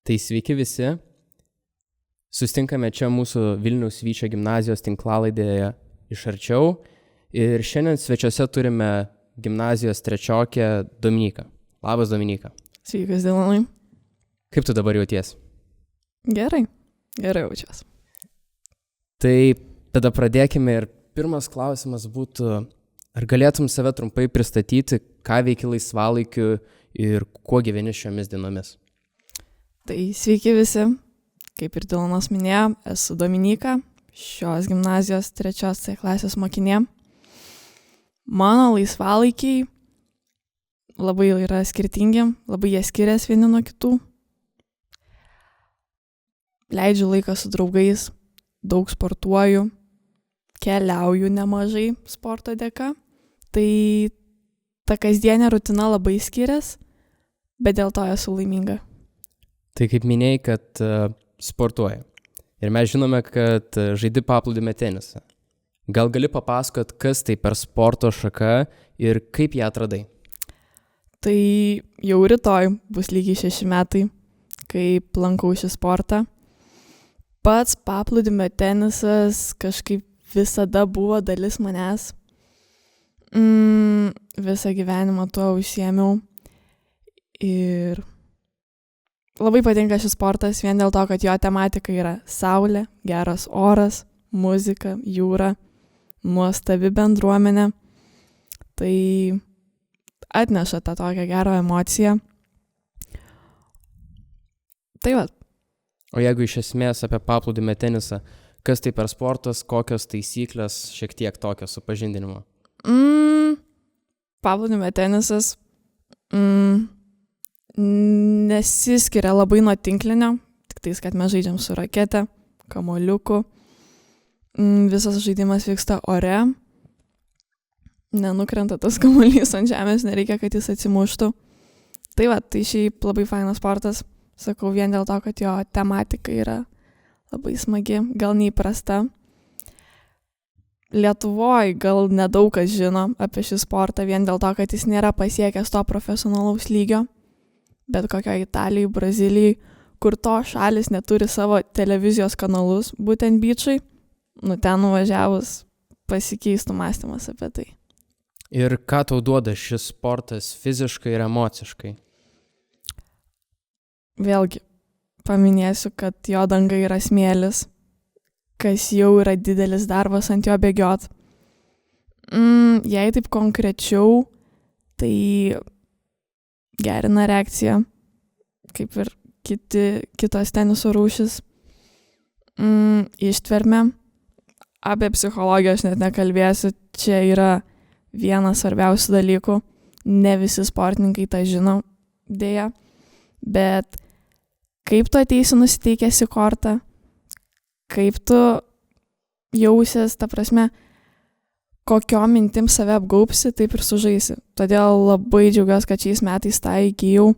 Tai sveiki visi. Sustinkame čia mūsų Vilniaus Vyčio gimnazijos tinklalaidėje iš arčiau. Ir šiandien svečiuose turime gimnazijos trečiokę Dominiką. Labas, Dominika. Sveikas, Dilanai. Kaip tu dabar jauties? Gerai jaučiuos. Tai tada pradėkime ir pirmas klausimas būtų, ar galėtum save trumpai pristatyti, ką veiki laisvalaikiu ir kuo gyveni šiomis dienomis? Tai sveiki visi, kaip ir Dilanas minėjo, esu Dominika, šios gimnazijos 3 C klasės mokinė. Mano laisvalaikiai labai yra skirtingi, labai jie skiriasi vieni nuo kitų. Leidžiu laiką su draugais, daug sportuoju, keliauju nemažai sporto dėka. Tai ta kasdienė rutina labai skiriasi, bet dėl to esu laiminga. Tai kaip minėjai, kad sportuoji. Ir mes žinome, kad žaidi paplūdimio tenisą. Gal gali papasakot, kas tai per sporto šaka ir kaip ją atradai? Tai jau rytoj bus lygiai 6 metai, kai lankau šį sportą. Pats paplūdimio tenisas kažkaip visada buvo dalis manęs. Visą gyvenimą tuo užsiėmiau. Ir labai patinka šis sportas vien dėl to, kad jo tematika yra saulė, geras oras, muzika, jūra, nuostabi bendruomenė. Tai atneša tą tokią gerą emociją. Tai va. O jeigu iš esmės apie paplūdimio tenisą, kas tai per sportas, kokios taisyklės, šiek tiek tokio supažindinimo? Paplūdimio tenisas nesiskiria labai nuo tinklinio, tik tais, kad mes žaidžiam su rakete, kamuoliuku. Visas žaidimas vyksta ore. Nenukrenta tas kamuolys ant žemės, nereikia, kad jis atsimuštų. Tai va, tai šiaip labai fainas sportas. Sakau vien dėl to, kad jo tematika yra labai smagi, gal neįprasta. Lietuvoje gal nedaug kas žino apie šį sportą vien dėl to, kad jis nėra pasiekęs to profesionalaus lygio. Bet kokioje Italijoje, Brazilijai, kur to šalis neturi savo televizijos kanalus, būtent bičai, ten nuvažiavus pasikeistų mąstymas apie tai. Ir ką tau duoda šis sportas fiziškai ir emociškai? Vėlgi, paminėsiu, kad jo danga yra smėlis, kas jau yra didelis darbas ant jo bėgiot. Jei taip konkrečiau, tai gerina reakciją, kaip ir kitos teniso rūšis. Ištvermė. Apie psichologiją aš net nekalbėsiu, čia yra vienas svarbiausių dalykų. Ne visi sportininkai tą žino, dėja. Bet kaip tu ateisi nusiteikęs į kortą, kaip tu jausies, ta prasme, kokiom mintim save apgaubsi, taip ir sužaisi. Todėl labai džiaugiuosi, kad šiais metais tą įgijau.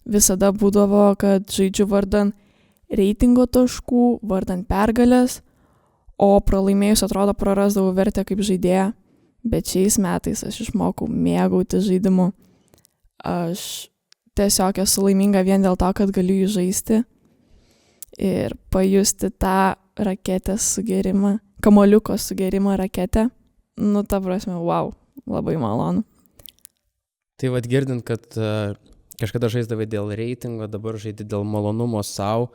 Visada būdavo, kad žaidžiu vardan reitingo taškų, vardan pergalės, o pralaimėjus atrodo prarasdavau vertę kaip žaidėja. Bet šiais metais aš išmokau mėgauti žaidimu. Aš tiesiog esu laiminga vien dėl to, kad galiu jį žaisti ir pajusti tą raketės sugėrimą, kamuoliuko sugėrimą raketę. Ta prasme, wow, labai malonu. Tai vat girdint, kad kažkada žaisdavai dėl reitingo, dabar žaidi dėl malonumo savo,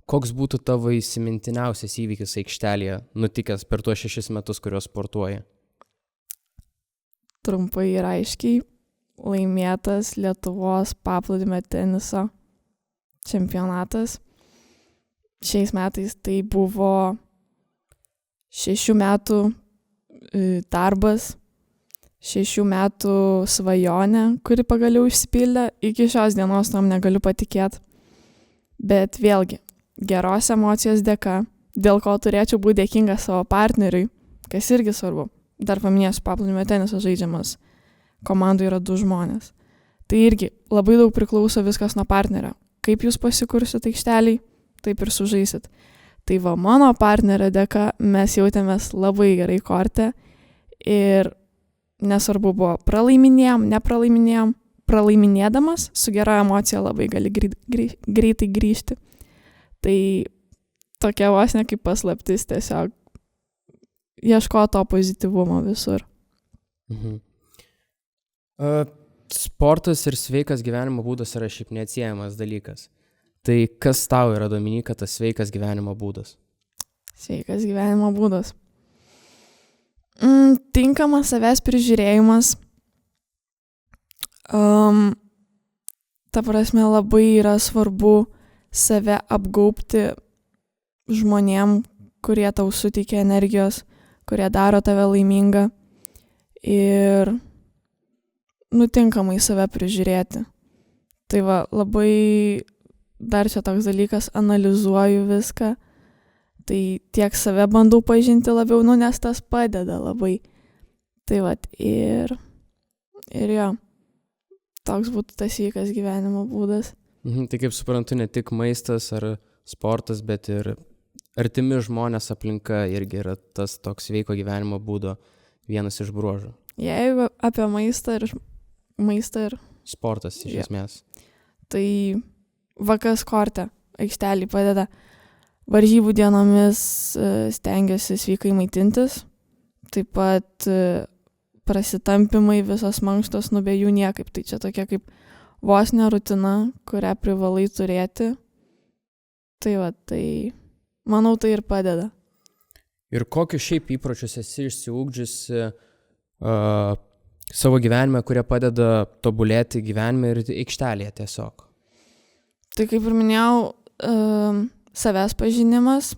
koks būtų tavo įsimintiniausias įvykis aikštelėje nutikęs per tuos 6 metus, kuriuos sportuoji? Trumpai ir aiškiai. Laimėtas Lietuvos paplūdimio teniso čempionatas. Šiais metais tai buvo 6 metų darbas, 6 metų svajonė, kuri pagaliau išsipildė. Iki šios dienos tam negaliu patikėti. Bet vėlgi, geros emocijos dėka, dėl ko turėčiau būti dėkinga savo partneriui, kas irgi svarbu. Dar paminėsiu, paplūdimio tenisas žaidžiamas. Komandų yra 2 žmonės. Tai irgi labai daug priklauso viskas nuo partnerio. Kaip jūs pasikursit aikšteliai, taip ir sužaisit. Tai va, mano partnerio dėka mes jautėmės labai gerai korte ir nesvarbu buvo pralaiminėjom, nepralaiminėjom, pralaiminėdamas su gera emocija labai gali greitai grįžti. Tai tokia vos ne kaip paslaptis, tiesiog ieško to pozityvumo visur. Sportas ir sveikas gyvenimo būdas yra šiaip neatsiejamas dalykas. Tai kas tau yra, Dominyka, tas sveikas gyvenimo būdas? Sveikas gyvenimo būdas. Tinkamas savęs prižiūrėjimas. Ta prasme, labai yra svarbu save apgaubti žmonėm, kurie tau suteikia energijos, kurie daro tave laimingą ir tinkamai save prižiūrėti. Tai va, labai dar čia toks dalykas, analizuoju viską, tai tiek save bandau pažinti labiau, nes tas padeda labai. Tai va, ir jo, toks būtų tas sveikas gyvenimo būdas. Tai kaip suprantu, ne tik maistas ar sportas, bet ir artimi žmonės aplinka irgi yra tas toks sveiko gyvenimo būdo vienas iš bruožų. Jeigu apie maistą ir sportas iš esmės. Tai vakas korte aikštelį padeda. Varžybų dienomis stengiuosi sveikai maitintis. Taip pat prasitampimai, visos mankštos, be jų niekaip. Tai čia tokia kaip vos ne rutina, kurią privalai turėti. Tai va, tai manau, tai ir padeda. Ir kokius šiaip įpročius esi išsiugdžiusi savo gyvenime, kurie padeda tobulėti gyvenime ir aikštelėje tiesiog? Tai kaip ir minėjau, savęs pažinimas,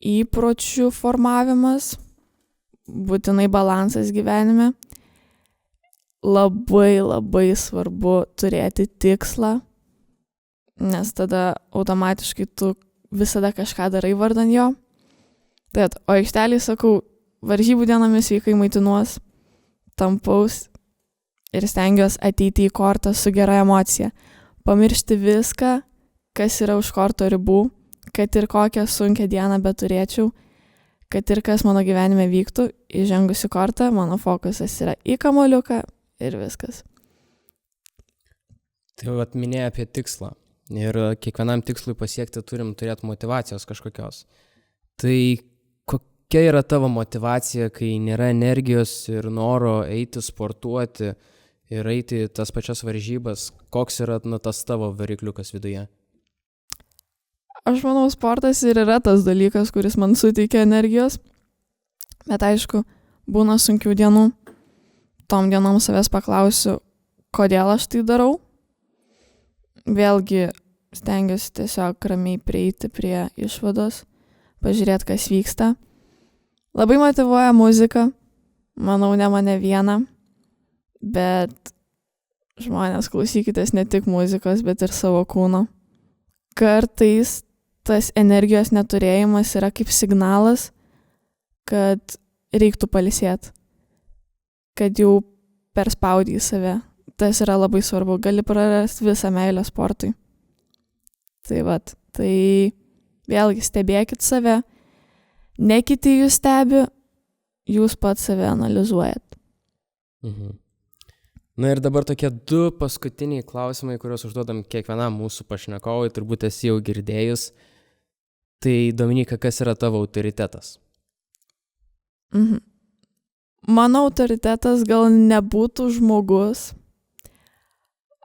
įpročių formavimas, būtinai balansas gyvenime. Labai, labai svarbu turėti tikslą, nes tada automatiškai tu visada kažką darai vardan jo. Bet, o aikštelėj sakau, varžybų dienomis sveikai maitinuos, tampaus ir stengiuosi ateiti į kortą su gera emocija. Pamiršti viską, kas yra už korto ribų, kad ir kokią sunkią dieną beturėčiau, kad ir kas mano gyvenime vyktų, įžengus į kortą, mano fokusas yra į kamuoliuką ir viskas. Tai vat minėjai apie tikslą. Ir kiekvienam tikslui pasiekti turim turėti motyvacijos kažkokios. Tai kokia yra tavo motyvacija, kai nėra energijos ir noro eiti sportuoti ir eiti tas pačias varžybas? Koks yra tas tavo varikliukas viduje? Aš manau, sportas ir yra tas dalykas, kuris man suteikia energijos. Bet aišku, būna sunkių dienų. Tom dienom savęs paklausiu, kodėl aš tai darau. Vėlgi stengiuosi tiesiog ramiai prieiti prie išvados, pažiūrėti, kas vyksta. Labai motyvuoja muzika, manau, ne mane vieną, bet žmonės, klausykitės ne tik muzikos, bet ir savo kūno. Kartais tas energijos neturėjimas yra kaip signalas, kad reiktų pailsėti, kad jau perspaudį į save. Tas yra labai svarbu, gali prarasti visą meilę sportui. Tai vat, tai vėlgi stebėkit save, ne kiti jūs stebi, jūs pats save analizuojat. Na ir dabar tokie 2 paskutiniai klausimai, kuriuos užduodam kiekvienam mūsų pašnekovui, turbūt esi jau girdėjus. Tai Dominyka, kas yra tavo autoritetas? Mano autoritetas gal nebūtų žmogus.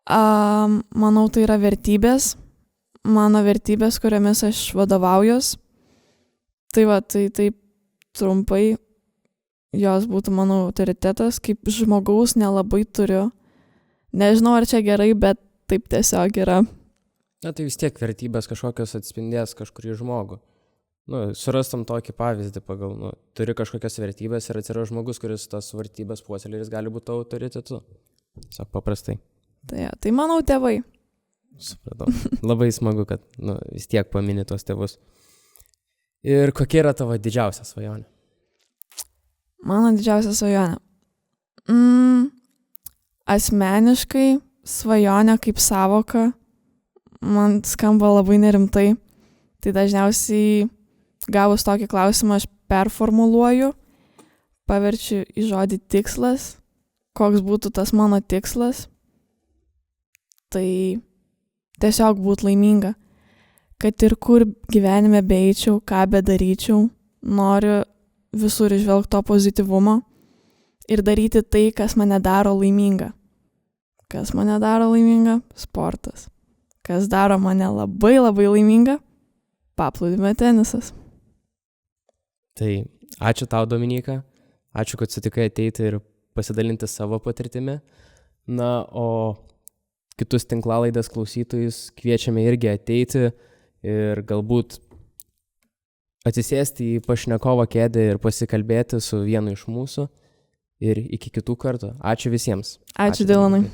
Manau, tai yra vertybės. Mano vertybės, kuriomis aš vadovaujuos. Tai va, tai taip trumpai jos būtų mano autoritetas. Kaip žmogaus nelabai turiu. Nežinau, ar čia gerai, bet taip tiesiog yra. Na tai vis tiek vertybės kažkokios atspindės kažkurį žmogų. Surastam tokį pavyzdį pagal, turi kažkokias vertybės ir atsirado žmogus, kuris tas vertybės puoselėja, jis gali būti autoritetu. Tiesiog paprastai. Tai manau tėvai. Supratau. Labai smagu, kad vis tiek pamini tuos tėvus. Ir kokia yra tavo didžiausia svajonė? Mano didžiausia svajonė. Asmeniškai svajonė kaip sąvoka man skamba labai nerimtai. Tai dažniausiai gavus tokį klausimą aš performuluoju, paverčiu į žodį tikslas, koks būtų tas mano tikslas. tai tiesiog būt laiminga. Kad ir kur gyvenime beeičiau, ką bedaryčiau, noriu visur išvelgti to pozityvumo ir daryti tai, kas mane daro laimingą. Kas mane daro laimingą? Sportas. Kas daro mane labai labai laimingą? Paplūdimio tenisas. Tai ačiū tau, Dominyka. Ačiū, kad sutikai ateiti ir pasidalinti savo patirtimi. Na, o kitus tinklalaidės klausytojus kviečiame irgi ateiti ir galbūt atsisėsti į pašnekovo kėdę ir pasikalbėti su vienu iš mūsų. Ir iki kitų kartų. Ačiū visiems. Ačiū Dilanai.